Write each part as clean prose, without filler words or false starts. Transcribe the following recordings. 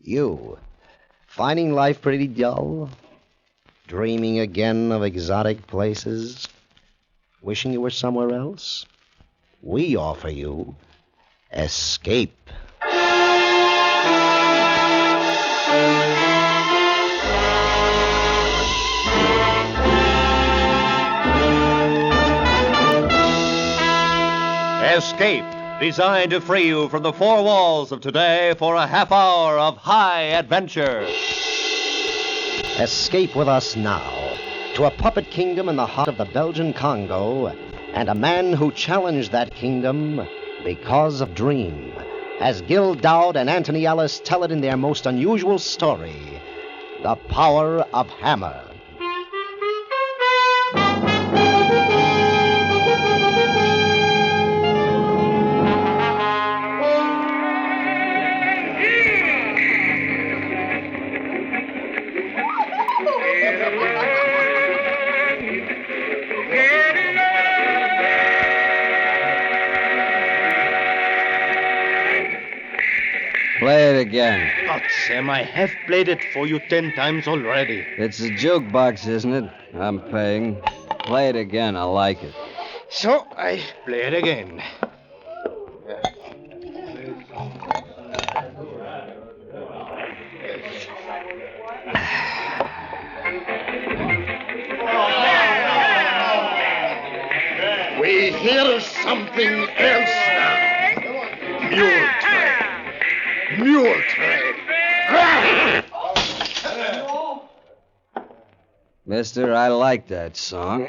You, finding life pretty dull? Dreaming again of exotic places? Wishing you were somewhere else? We offer you escape. Escape, designed to free you from the four walls of today for a half hour of high adventure. Escape with us now to a puppet kingdom in the heart of the Belgian Congo, and a man who challenged that kingdom because of dream, as Gil Dowd and Anthony Ellis tell it in their most unusual story, The Power of Hammer. Play it again. But, Sam, I have played it for you 10 times already. It's a jukebox, isn't it? I'm paying. Play it again. I like it. So, I play it again. We hear something else now. Mule Train. Mule Train. Mister, I like that song.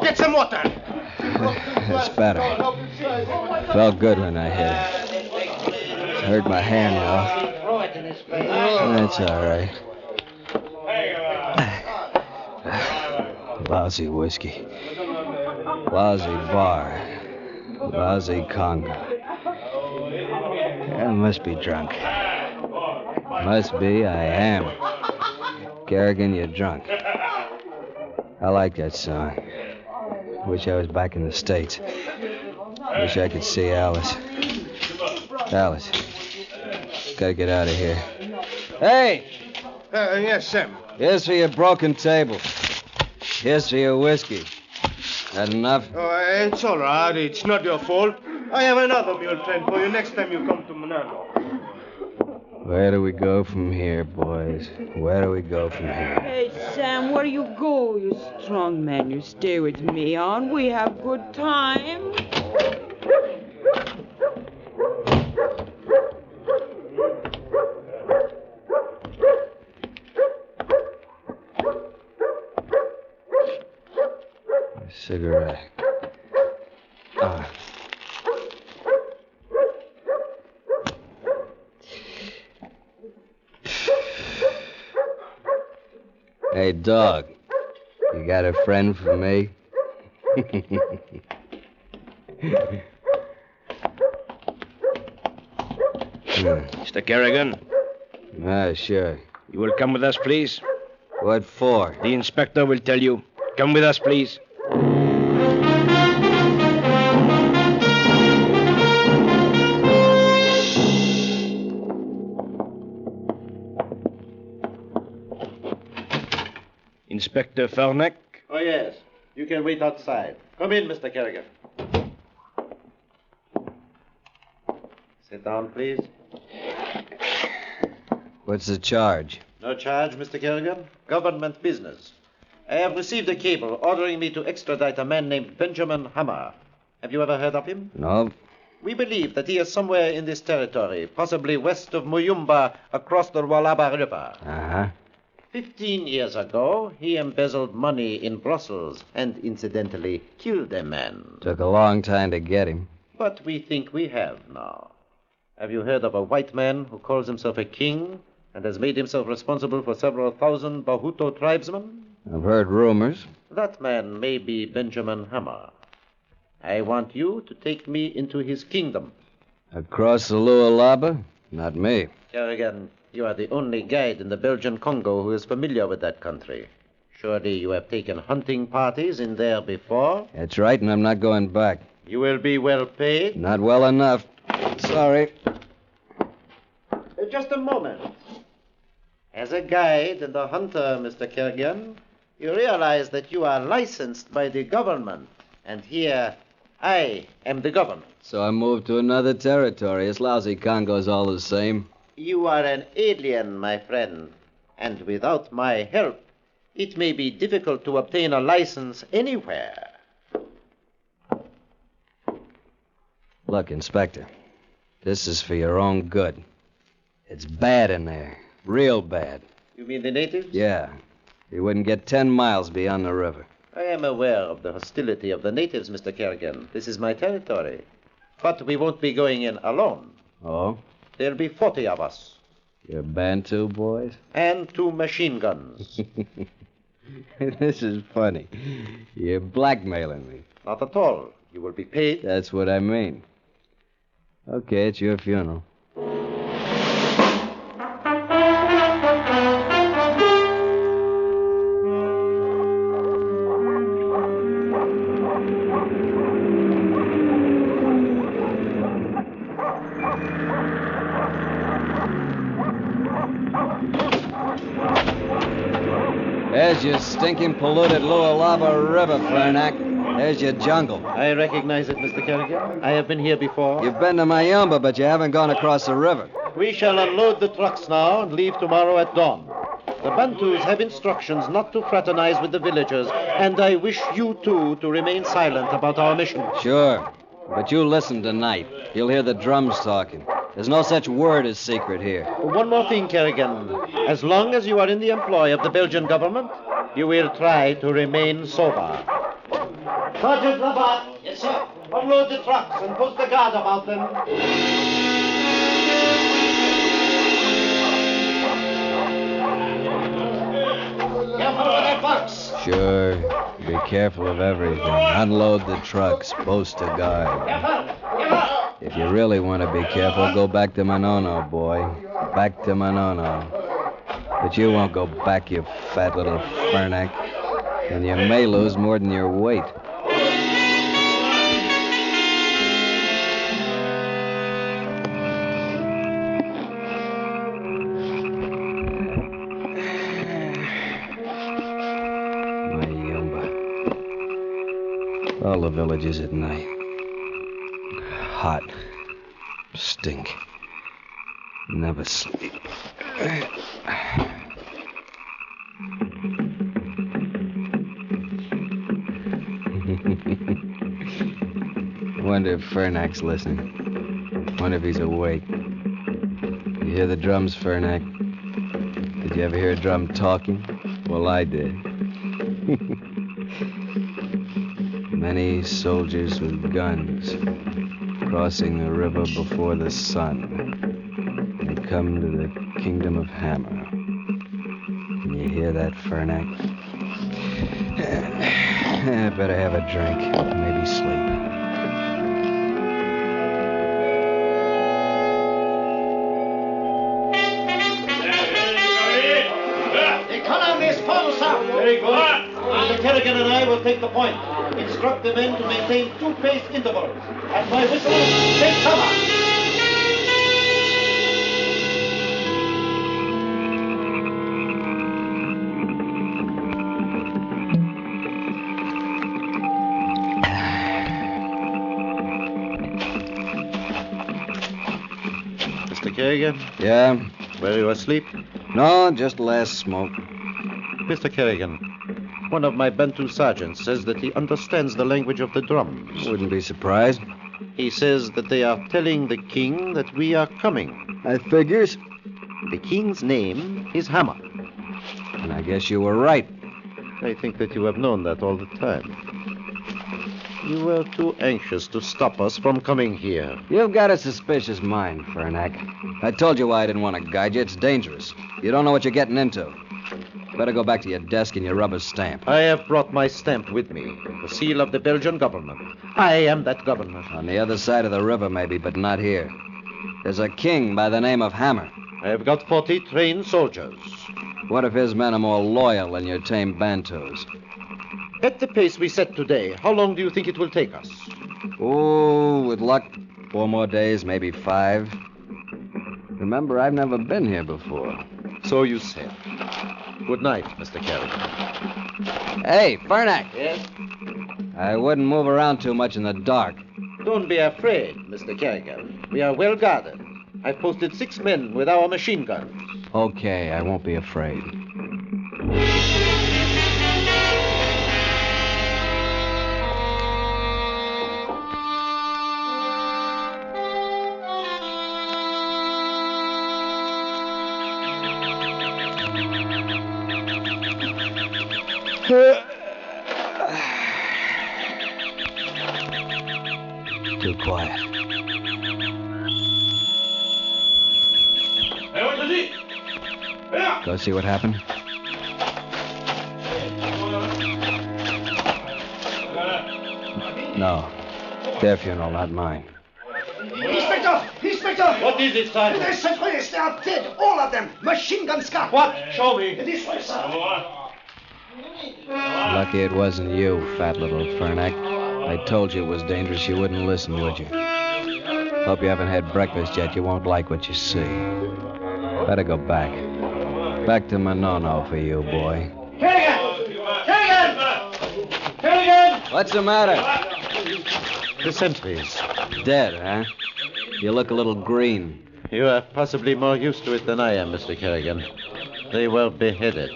Get some water. It's better. Felt good when I hit it. Hurt my hand, though. That's all right. Lousy whiskey. Lousy bar. Lousy Congo. I must be drunk. Must be, I am. Kerrigan, you're drunk. I like that song. Wish I was back in the States. Wish I could see Alice. Alice. Gotta get out of here. Hey! Yes, Sam. Here's for your broken table. Here's for your whiskey. That enough? Oh, it's all right. It's not your fault. I have another mule train for you next time you come to Manano. Where do we go from here, boys? Where do we go from here? Hey, Sam, where you go, you strong man? You stay with me, and we have good time. A cigarette. Hey, dog. You got a friend for me? Mr. Kerrigan? Sure. You will come with us, please? What for? The inspector will tell you. Come with us, please. Inspector Farnack? Oh, yes. You can wait outside. Come in, Mr. Kerrigan. Sit down, please. What's the charge? No charge, Mr. Kerrigan. Government business. I have received a cable ordering me to extradite a man named Benjamin Hammer. Have you ever heard of him? No. We believe that he is somewhere in this territory, possibly west of Muyumba, across the Lualaba River. Uh-huh. 15 years ago, he embezzled money in Brussels and incidentally killed a man. Took a long time to get him. But we think we have now. Have you heard of a white man who calls himself a king and has made himself responsible for several thousand Bahuto tribesmen? I've heard rumors. That man may be Benjamin Hammer. I want you to take me into his kingdom. Across the Lualaba? Not me. Kerrigan, you are the only guide in the Belgian Congo who is familiar with that country. Surely you have taken hunting parties in there before? That's right, and I'm not going back. You will be well paid. Not well enough. Sorry. Just a moment. As a guide and a hunter, Mr. Kerrigan, you realize that you are licensed by the government. And here, I am the government. So I moved to another territory. This lousy Congo's all the same. You are an alien, my friend. And without my help, it may be difficult to obtain a license anywhere. Look, Inspector, this is for your own good. It's bad in there. Real bad. You mean the natives? Yeah. You wouldn't get 10 miles beyond the river. I am aware of the hostility of the natives, Mr. Kerrigan. This is my territory. But we won't be going in alone. Oh? There'll be 40 of us. You're Bantu boys? And 2 machine guns. This is funny. You're blackmailing me. Not at all. You will be paid. That's what I mean. Okay, it's your funeral. There's your stinking, polluted Lualaba River, Fernac. There's your jungle. I recognize it, Mr. Kerrigan. I have been here before. You've been to Mayumba, but you haven't gone across the river. We shall unload the trucks now and leave tomorrow at dawn. The Bantus have instructions not to fraternize with the villagers, and I wish you two to remain silent about our mission. Sure. But you listen tonight. You'll hear the drums talking. There's no such word as secret here. One more thing, Kerrigan. As long as you are in the employ of the Belgian government, you will try to remain sober. Sergeant Labat. Yes, sir. Unload the trucks and post a guard about them. Careful with that box. Sure. Be careful of everything. Unload the trucks. Post a guard. Careful. If you really want to be careful, go back to Manono, boy. Back to Manono. But you won't go back, you fat little Fernac. And you may lose more than your weight. All the villages at night. Hot. Stink. Never sleep. Wonder if Fernac's listening. Wonder if he's awake. You hear the drums, Fernac? Did you ever hear a drum talking? Well, I did. Many soldiers with guns crossing the river before the sun. They come to the kingdom of Hammer. Can you hear that, Fernac? I better have a drink. Maybe sleep. The column is full, sir. Very good. Mr. Kerrigan and I will take the point. Instruct the men to maintain 2-pace intervals. At my whistle, take cover. Mr. Kerrigan, Yeah? were you asleep? No, just last smoke. Mr. Kerrigan, one of my Bantu sergeants says that he understands the language of the drums. Wouldn't be surprised. He says that they are telling the king that we are coming. I figures. The king's name is Hammer. And I guess you were right. I think that you have known that all the time. You were too anxious to stop us from coming here. You've got a suspicious mind, Fernac. I told you why I didn't want to guide you. It's dangerous. You don't know what you're getting into. Better go back to your desk and your rubber stamp. I have brought my stamp with me, the seal of the Belgian government. I am that government. On the other side of the river, maybe, but not here. There's a king by the name of Hammer. I have got 40 trained soldiers. What if his men are more loyal than your tame Bantus? At the pace we set today, how long do you think it will take us? Oh, with luck, 4 more days, maybe 5. Remember, I've never been here before. So you said. Good night, Mr. Kerrigan. Hey, Fernack! Yes? I wouldn't move around too much in the dark. Don't be afraid, Mr. Kerrigan. We are well guarded. I've posted 6 men with our machine guns. Okay, I won't be afraid. Too quiet. Go see what happened? No. Their funeral, not mine. Inspector! Inspector! What is it, Sergeant? The Centralists, they are dead. All of them. Machine gun scar. What? Show me. This way, sir. Lucky it wasn't you, fat little Fernack. I told you it was dangerous. You wouldn't listen, would you? Hope you haven't had breakfast yet. You won't like what you see. Better go back. Back to Manono for you, boy. Kerrigan! Kerrigan! Kerrigan! What's the matter? The sentries. Dead, huh? You look a little green. You are possibly more used to it than I am, Mr. Kerrigan. They were beheaded.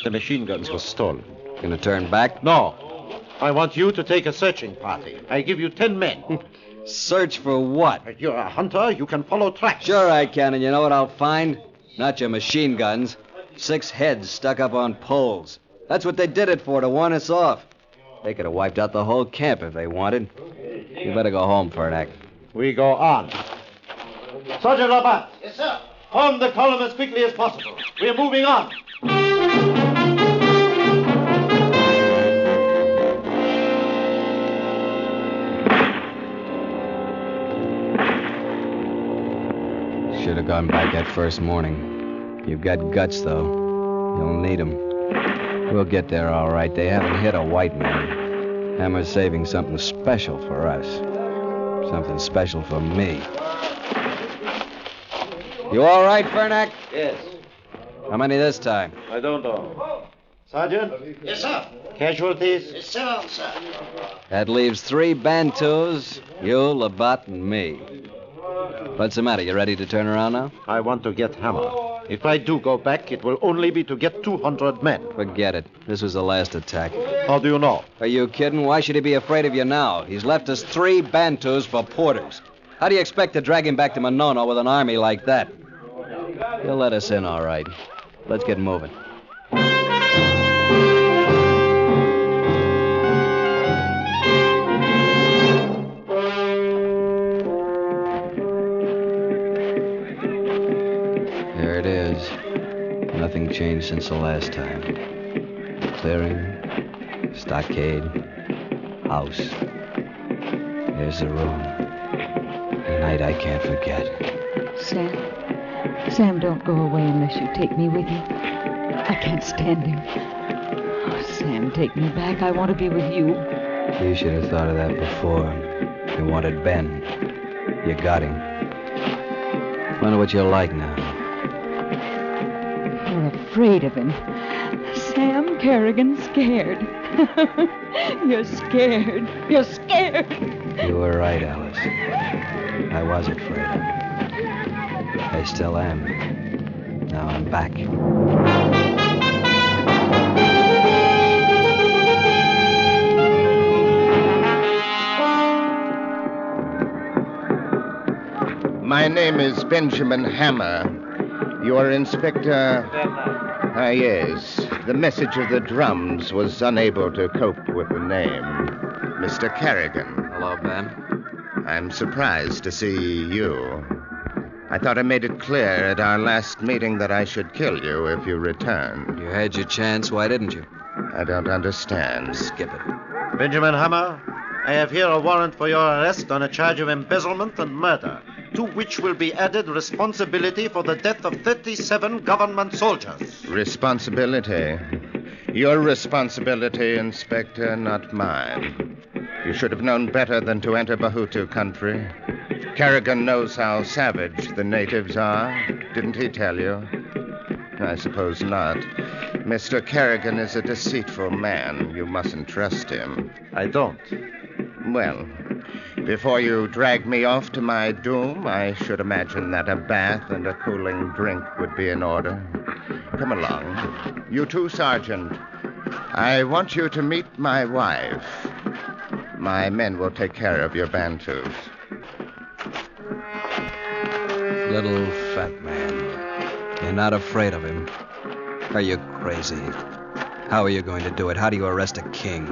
The machine guns were stolen. Gonna turn back? No. I want you to take a searching party. I give you 10 men. Search for what? You're a hunter. You can follow tracks. Sure I can, and you know what I'll find? Not your machine guns. 6 heads stuck up on poles. That's what they did it for, to warn us off. They could have wiped out the whole camp if they wanted. You better go home, Fernack. We go on. Sergeant Labat. Yes, sir. Form the column as quickly as possible. We're moving on. Should have gone back that first morning. You've got guts, though. You'll need them. We'll get there all right. They haven't hit a white man. Hammer's saving something special for us. Something special for me. You all right, Fernack? Yes. How many this time? I don't know. Sergeant? Yes, sir. Casualties? Yes, sir, sir. That leaves 3 Bantus, you, Labat, and me. What's the matter? You ready to turn around now? I want to get Hammer. If I do go back, it will only be to get 200 men. Forget it. This was the last attack. How do you know? Are you kidding? Why should he be afraid of you now? He's left us 3 Bantus for porters. How do you expect to drag him back to Manono with an army like that? He'll let us in, all right. Let's get moving. There it is. Nothing changed since the last time. Clearing, stockade, house. There's the room. A night I can't forget. Sam, don't go away unless you take me with you. I can't stand him. Oh, Sam, take me back. I want to be with you. You should have thought of that before. You wanted Ben. You got him. Wonder what you're like now. You're afraid of him. Sam Kerrigan's scared. You're scared. You're scared. You were right, Alice. I was afraid. I still am. Now I'm back. My name is Benjamin Hammer. You are Inspector... yes. The message of the drums was unable to cope with the name. Mr. Kerrigan. Hello, Ben. I'm surprised to see you. I thought I made it clear at our last meeting that I should kill you if you returned. You had your chance. Why didn't you? I don't understand. Skip it. Benjamin Hammer, I have here a warrant for your arrest on a charge of embezzlement and murder, to which will be added responsibility for the death of 37 government soldiers. Responsibility? Your responsibility, Inspector, not mine. You should have known better than to enter Bahutu country. Kerrigan knows how savage the natives are. Didn't he tell you? I suppose not. Mr. Kerrigan is a deceitful man. You mustn't trust him. I don't. Well, before you drag me off to my doom, I should imagine that a bath and a cooling drink would be in order. Come along. You too, Sergeant. I want you to meet my wife. My men will take care of your Bantus. Little fat man. You're not afraid of him. Are you crazy? How are you going to do it? How do you arrest a king?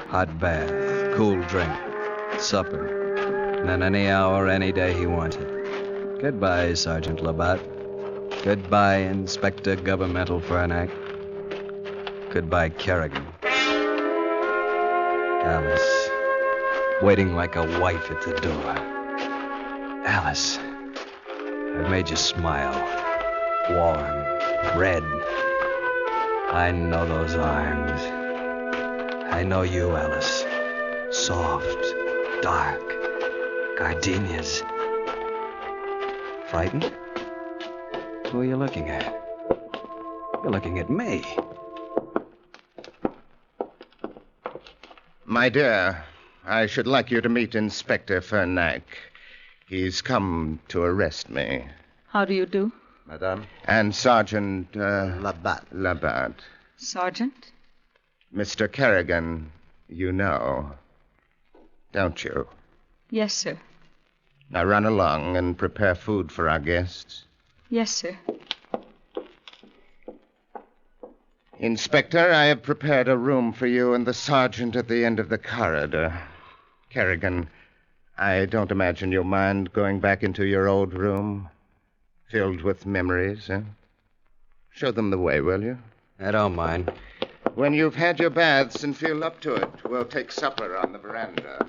Hot bath, cool drink, supper, and then any hour, any day he wants it. Goodbye, Sergeant Labatt. Goodbye, Inspector Governmental Fernac. Goodbye, Kerrigan. Alice, waiting like a wife at the door. Alice, I've made you smile. Warm, red. I know those arms. I know you, Alice. Soft, dark, gardenias. Frightened? Who are you looking at? You're looking at me. My dear, I should like you to meet Inspector Fernac. He's come to arrest me. How do you do? Madame? And Sergeant... Labatt. Labatt. Sergeant? Mr. Kerrigan, you know, don't you? Yes, sir. Now run along and prepare food for our guests. Yes, sir. Inspector, I have prepared a room for you and the sergeant at the end of the corridor. Kerrigan, I don't imagine you'll mind going back into your old room, filled with memories, eh? Show them the way, will you? I don't mind. When you've had your baths and feel up to it, we'll take supper on the veranda.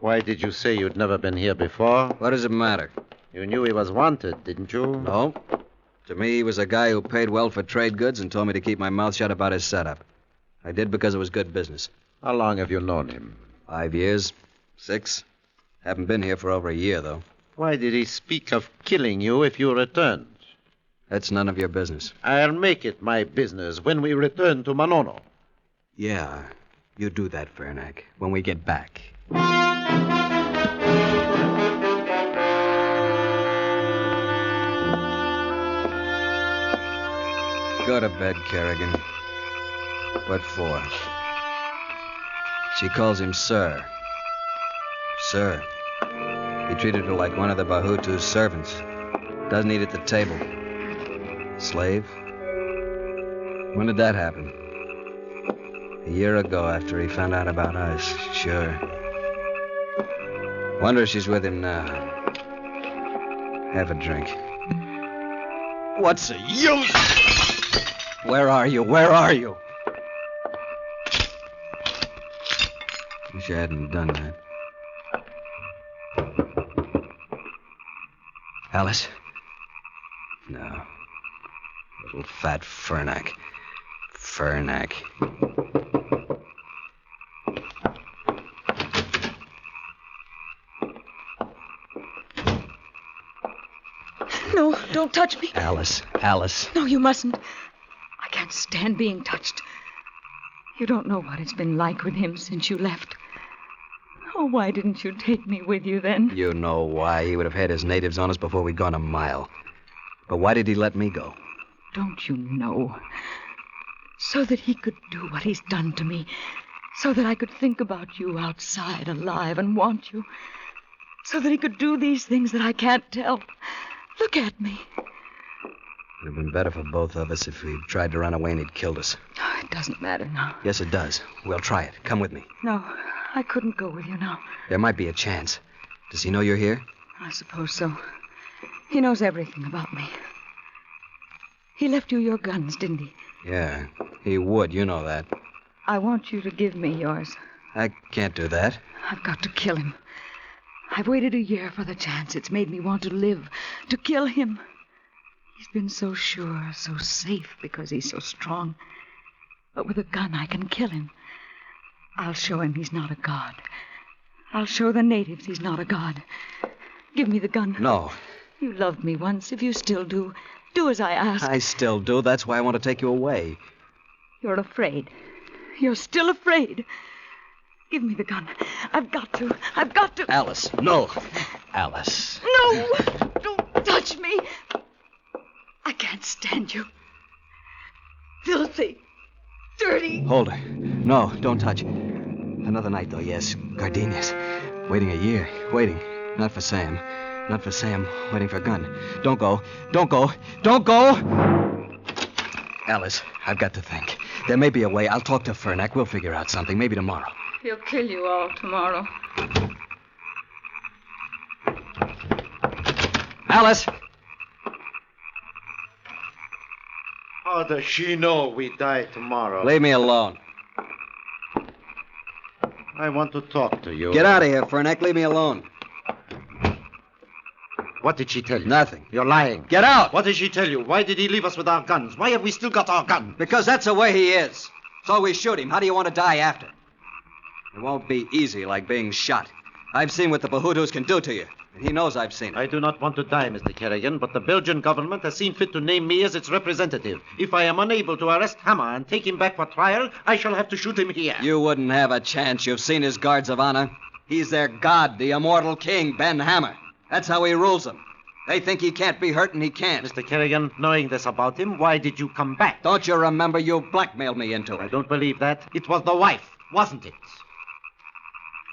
Why did you say you'd never been here before? What does it matter? You knew he was wanted, didn't you? No. To me, he was a guy who paid well for trade goods and told me to keep my mouth shut about his setup. I did because it was good business. How long have you known him? 5 years. 6. Haven't been here for over a year, though. Why did he speak of killing you if you returned? That's none of your business. I'll make it my business when we return to Manono. Yeah, you do that, Fernac, when we get back. Go to bed, Kerrigan. What for? She calls him Sir. Sir. He treated her like one of the Bahutu's servants. Doesn't eat at the table. Slave? When did that happen? A year ago, after he found out about us. Sure. Wonder if she's with him now. Have a drink. What's the use? Where are you? Where are you? Wish I hadn't done that. Alice? No. Little fat Fernac. Fernac. No, don't touch me. Alice. Alice. No, you mustn't. I can't stand being touched. You don't know what it's been like with him since you left. Oh, why didn't you take me with you then? You know why. He would have had his natives on us before we'd gone a mile. But why did he let me go? Don't you know? So that he could do what he's done to me. So that I could think about you outside, alive, and want you. So that he could do these things that I can't tell. Look at me. It would have been better for both of us if we'd tried to run away and he'd killed us. Oh, it doesn't matter now. Yes, it does. We'll try it. Come with me. No, I couldn't go with you now. There might be a chance. Does he know you're here? I suppose so. He knows everything about me. He left you your guns, didn't he? Yeah, he would. You know that. I want you to give me yours. I can't do that. I've got to kill him. I've waited a year for the chance. It's made me want to live, to kill him. He's been so sure, so safe because he's so strong. But with a gun, I can kill him. I'll show him he's not a god. I'll show the natives he's not a god. Give me the gun. No. You loved me once. If you still do, do as I ask. I still do. That's why I want to take you away. You're afraid. You're still afraid. Give me the gun. I've got to. I've got to. Alice, no. Alice. No! Don't touch me. I can't stand you. Filthy. Dirty. Hold her. No, don't touch. Another night, though, yes. Gardenias. Waiting a year. Waiting. Not for Sam. Not for Sam. Waiting for a gun. Don't go. Don't go. Don't go! Alice, I've got to think. There may be a way. I'll talk to Fernac. We'll figure out something. Maybe tomorrow. He'll kill you all tomorrow. Alice! How does she know we die tomorrow? Leave me alone. I want to talk to you. Get out of here, Fernac. Leave me alone. What did she tell you? Nothing. You're lying. Get out! What did she tell you? Why did he leave us with our guns? Why have we still got our guns? Because that's the way he is. So we shoot him. How do you want to die after? It won't be easy like being shot. I've seen what the Bahutus can do to you. And he knows I've seen it. I do not want to die, Mr. Kerrigan, but the Belgian government has seen fit to name me as its representative. If I am unable to arrest Hammer and take him back for trial, I shall have to shoot him here. You wouldn't have a chance. You've seen his guards of honor. He's their god, the immortal king, Ben Hammer. That's how he rules them. They think he can't be hurt, and he can't. Mr. Kerrigan, knowing this about him, why did you come back? Don't you remember you blackmailed me into it? I don't believe that. It was the wife, wasn't it?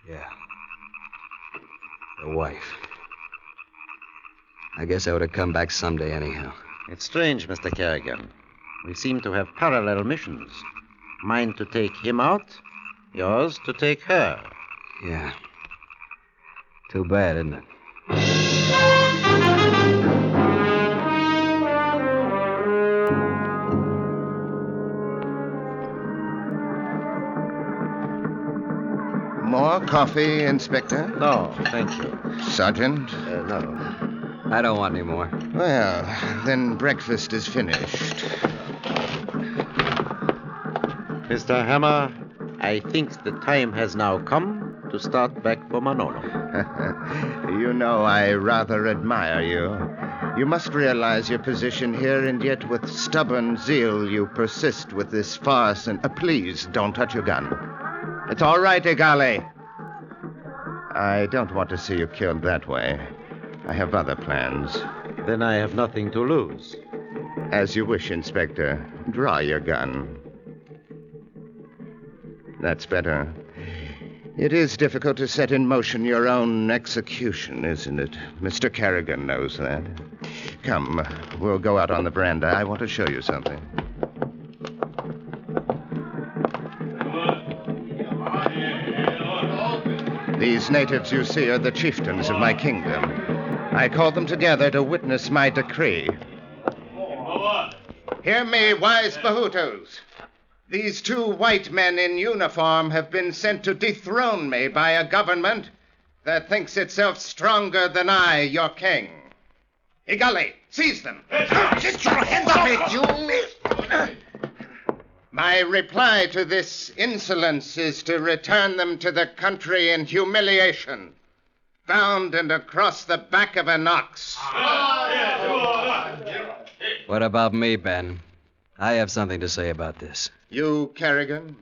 Yeah. The wife. I guess I would have come back someday anyhow. It's strange, Mr. Kerrigan. We seem to have parallel missions. Mine to take him out, yours to take her. Yeah. Too bad, isn't it? More coffee, Inspector? No, thank you. Sergeant? No. I don't want any more. Well, then breakfast is finished. Mr. Hammer, I think the time has now come to start back for Manolo. You know, I rather admire you. You must realize your position here, and yet with stubborn zeal you persist with this farce. And please, don't touch your gun. It's all right, Igale. I don't want to see you killed that way. I have other plans. Then I have nothing to lose. As you wish, Inspector. Draw your gun. That's better. It is difficult to set in motion your own execution, isn't it? Mr. Kerrigan knows that. Come, we'll go out on the veranda. I want to show you something. These natives you see are the chieftains of my kingdom. I called them together to witness my decree. Hear me, wise Bahutus. These two white men in uniform have been sent to dethrone me by a government that thinks itself stronger than I, your king. Igale, seize them. Get your hands off it, you... My reply to this insolence is to return them to the country in humiliation, bound and across the back of an ox. What about me, Ben? I have something to say about this. You, Kerrigan?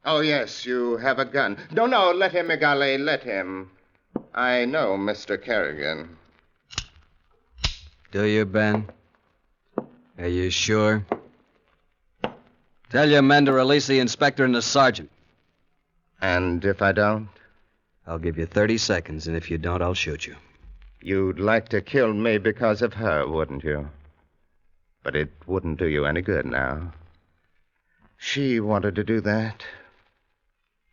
Oh, yes, you have a gun. No, let him, Igale, let him. I know Mr. Kerrigan. Do you, Ben? Are you sure? Tell your men to release the inspector and the sergeant. And if I don't? I'll give you 30 seconds, and if you don't, I'll shoot you. You'd like to kill me because of her, wouldn't you? But it wouldn't do you any good now. She wanted to do that.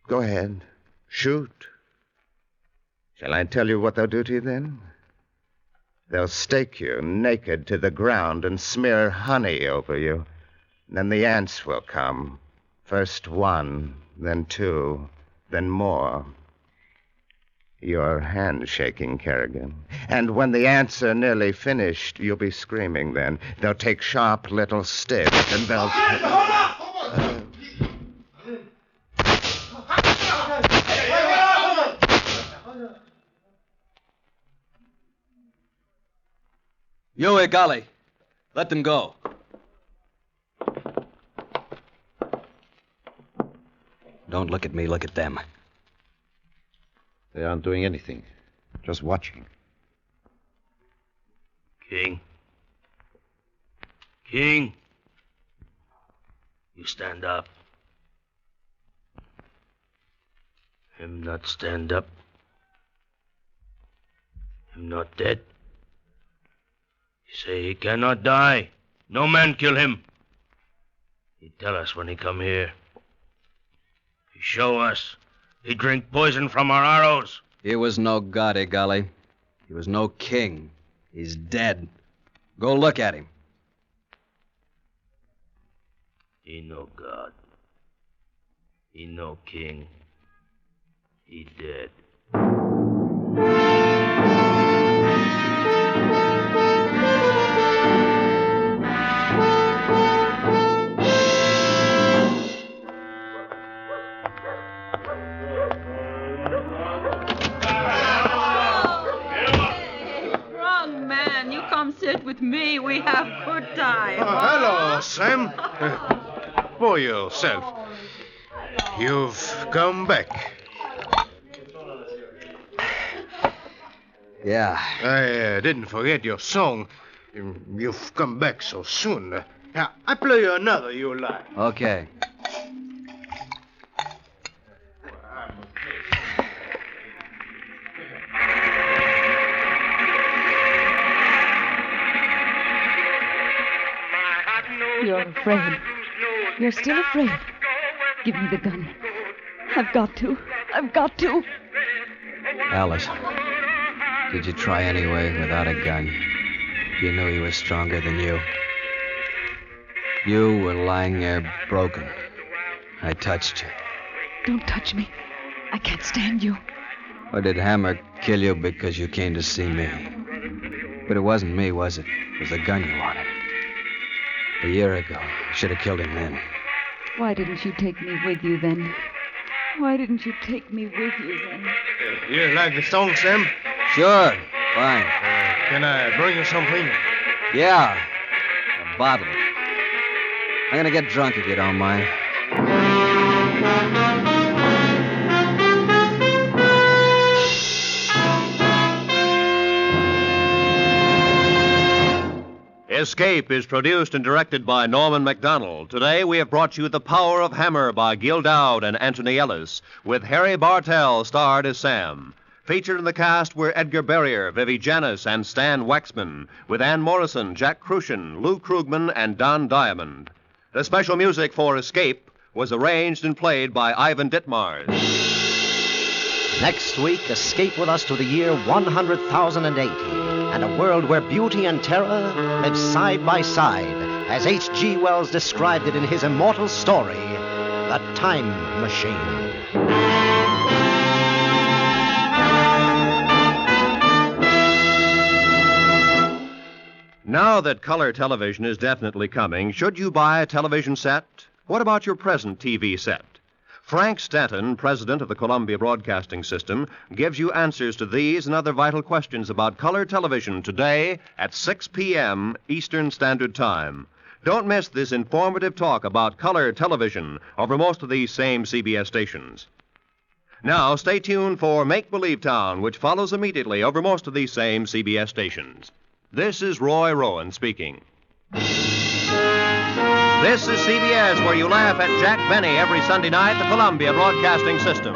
Go ahead. Shoot. Shall I tell you what they'll do to you then? They'll stake you naked to the ground and smear honey over you. Then the ants will come. First one, then two, then more. Your hand's shaking, Kerrigan. And when the ants are nearly finished, you'll be screaming then. They'll take sharp little sticks and they'll... Yui, golly. Let them go. Don't look at me, look at them. They aren't doing anything. Just watching. King. King. You stand up. Him not stand up. Him not dead. He say he cannot die. No man kill him. He tell us when he come here. He show us. He drink poison from our arrows. He was no god, golly. He was no king. He's dead. Go look at him. He no god. He no king. He dead. Strong man, you come sit with me. We have good time. Hello, Sam. For yourself. You've come back. Yeah. I didn't forget your song. You've come back so soon. I play you another you like. Okay. You're afraid. You're still afraid. Give me the gun. I've got to. I've got to. Alice, did you try anyway without a gun? You knew he was stronger than you. You were lying there broken. I touched you. Don't touch me. I can't stand you. Or did Hammer kill you because you came to see me? But it wasn't me, was it? It was the gun you wanted. A year ago. Should have killed him then. Why didn't you take me with you then? Why didn't you take me with you then? You like the song, Sam? Sure. Fine. Can I bring you something? Yeah. A bottle. I'm gonna get drunk if you don't mind. Escape is produced and directed by Norman MacDonald. Today we have brought you The Power of Hammer by Gil Dowd and Anthony Ellis, with Harry Bartell starred as Sam. Featured in the cast were Edgar Barrier, Vivi Janis, and Stan Waxman, with Ann Morrison, Jack Crucian, Lou Krugman, and Don Diamond. The special music for Escape was arranged and played by Ivan Ditmars. Next week, escape with us to the year 100,080 and a world where beauty and terror live side by side, as H.G. Wells described it in his immortal story, The Time Machine. Now that color television is definitely coming, should you buy a television set? What about your present TV set? Frank Stanton, president of the Columbia Broadcasting System, gives you answers to these and other vital questions about color television today at 6 p.m. Eastern Standard Time. Don't miss this informative talk about color television over most of these same CBS stations. Now, stay tuned for Make Believe Town, which follows immediately over most of these same CBS stations. This is Roy Rowan speaking. This is CBS, where you laugh at Jack Benny every Sunday night, the Columbia Broadcasting System.